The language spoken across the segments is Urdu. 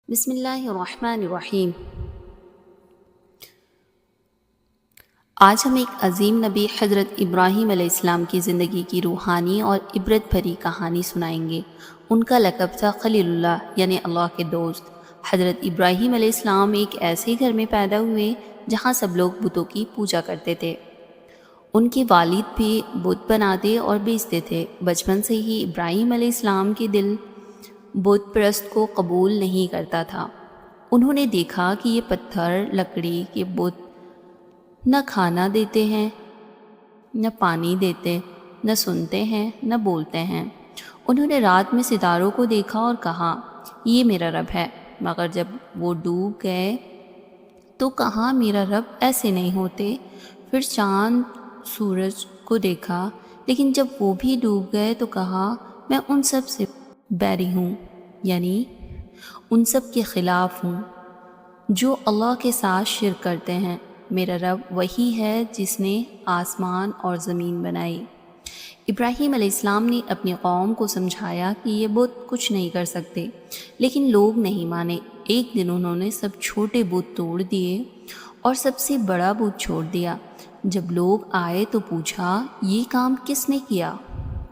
بسم اللہ الرحمن الرحیم۔ آج ہم ایک عظیم نبی حضرت ابراہیم علیہ السلام کی زندگی کی روحانی اور عبرت بھری کہانی سنائیں گے۔ ان کا لقب تھا خلیل اللہ، یعنی اللہ کے دوست۔ حضرت ابراہیم علیہ السلام ایک ایسے گھر میں پیدا ہوئے جہاں سب لوگ بتوں کی پوجا کرتے تھے۔ ان کے والد بھی بت بناتے اور بیچتے تھے۔ بچپن سے ہی ابراہیم علیہ السلام کے دل بت پرست کو قبول نہیں کرتا تھا۔ انہوں نے دیکھا کہ یہ پتھر لکڑی کے بت نہ کھانا دیتے ہیں، نہ پانی دیتے، نہ سنتے ہیں، نہ بولتے ہیں۔ انہوں نے رات میں ستاروں کو دیکھا اور کہا یہ میرا رب ہے، مگر جب وہ ڈوب گئے تو کہا میرا رب ایسے نہیں ہوتے۔ پھر چاند سورج کو دیکھا، لیکن جب وہ بھی ڈوب گئے تو کہا میں ان سب سے بیری ہوں، یعنی ان سب کے خلاف ہوں جو اللہ کے ساتھ شرک کرتے ہیں۔ میرا رب وہی ہے جس نے آسمان اور زمین بنائی۔ ابراہیم علیہ السلام نے اپنی قوم کو سمجھایا کہ یہ بت کچھ نہیں کر سکتے، لیکن لوگ نہیں مانے۔ ایک دن انہوں نے سب چھوٹے بت توڑ دیے اور سب سے بڑا بت چھوڑ دیا۔ جب لوگ آئے تو پوچھا یہ کام کس نے کیا؟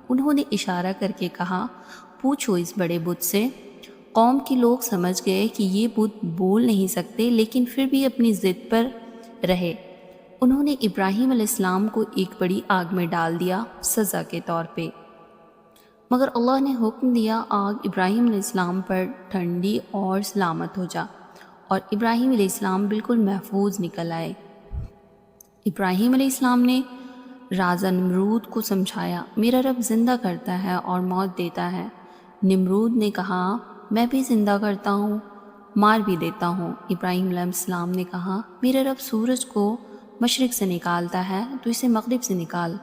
انہوں نے اشارہ کر کے کہا پوچھو اس بڑے بت سے۔ قوم کے لوگ سمجھ گئے کہ یہ بت بول نہیں سکتے، لیکن پھر بھی اپنی ضد پر رہے۔ انہوں نے ابراہیم علیہ السلام کو ایک بڑی آگ میں ڈال دیا سزا کے طور پہ، مگر اللہ نے حکم دیا آگ ابراہیم علیہ السلام پر ٹھنڈی اور سلامت ہو جا، اور ابراہیم علیہ السلام بالکل محفوظ نکل آئے۔ ابراہیم علیہ السلام نے راجہ نمرود کو سمجھایا میرا رب زندہ کرتا ہے اور موت دیتا ہے۔ نمرود نے کہا میں بھی زندہ کرتا ہوں، مار بھی دیتا ہوں۔ ابراہیم علیہ السلام نے کہا میرا رب سورج کو مشرق سے نکالتا ہے تو اسے مغرب سے نکال۔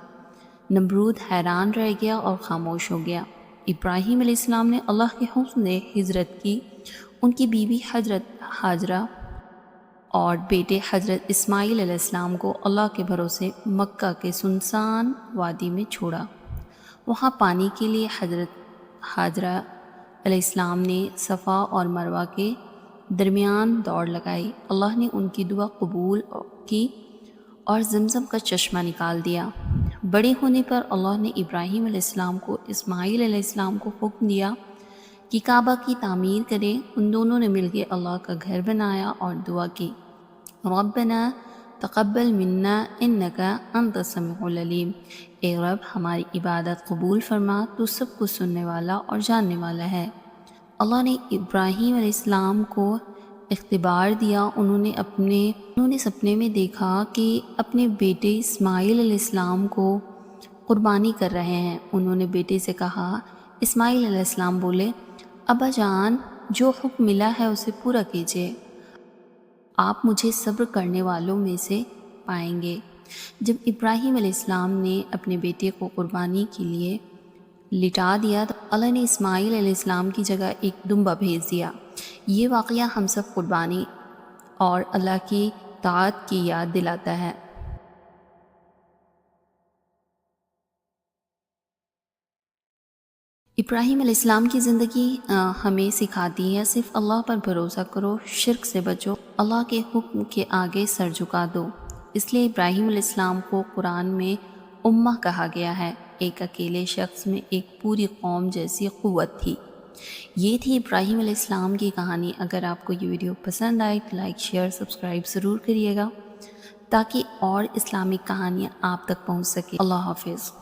نمرود حیران رہ گیا اور خاموش ہو گیا۔ ابراہیم علیہ السلام نے اللہ کے حکم سے ہجرت کی۔ ان کی بیوی حضرت ہاجرہ اور بیٹے حضرت اسماعیل علیہ السلام کو اللہ کے بھروسے مکہ کے سنسان وادی میں چھوڑا۔ وہاں پانی کے لیے حضرت ہاجرہ علیہ السلام نے صفا اور مروہ کے درمیان دوڑ لگائی۔ اللہ نے ان کی دعا قبول کی اور زمزم کا چشمہ نکال دیا۔ بڑے ہونے پر اللہ نے ابراہیم علیہ السلام کو اسماعیل علیہ السلام کو حکم دیا کہ کعبہ کی تعمیر کریں۔ ان دونوں نے مل کے اللہ کا گھر بنایا اور دعا کی ربنا تقبل منا انکا انت السمیع العلیم، اے رب ہماری عبادت قبول فرما، تو سب کچھ سننے والا اور جاننے والا ہے۔ اللہ نے ابراہیم علیہ السلام کو اختبار دیا۔ انہوں نے سپنے میں دیکھا کہ اپنے بیٹے اسماعیل علیہ السلام کو قربانی کر رہے ہیں۔ انہوں نے بیٹے سے کہا اسماعیل علیہ السلام بولے ابا جان جو حکم ملا ہے اسے پورا کیجیے، آپ مجھے صبر کرنے والوں میں سے پائیں گے۔ جب ابراہیم علیہ السلام نے اپنے بیٹے کو قربانی کے لیے لٹا دیا تو اللہ نے اسماعیل علیہ السلام کی جگہ ایک دمبا بھیج دیا۔ یہ واقعہ ہم سب قربانی اور اللہ کی طاعت کی یاد دلاتا ہے۔ ابراہیم علیہ السلام کی زندگی ہمیں سکھاتی ہے صرف اللہ پر بھروسہ کرو، شرک سے بچو، اللہ کے حکم کے آگے سر جھکا دو۔ اس لیے ابراہیم علیہ السلام کو قرآن میں امہ کہا گیا ہے۔ ایک اکیلے شخص میں ایک پوری قوم جیسی قوت تھی۔ یہ تھی ابراہیم علیہ السلام کی کہانی۔ اگر آپ کو یہ ویڈیو پسند آئے تو لائک شیئر سبسکرائب ضرور کریے گا تاکہ اور اسلامک کہانیاں آپ تک پہنچ سکے۔ اللہ حافظ۔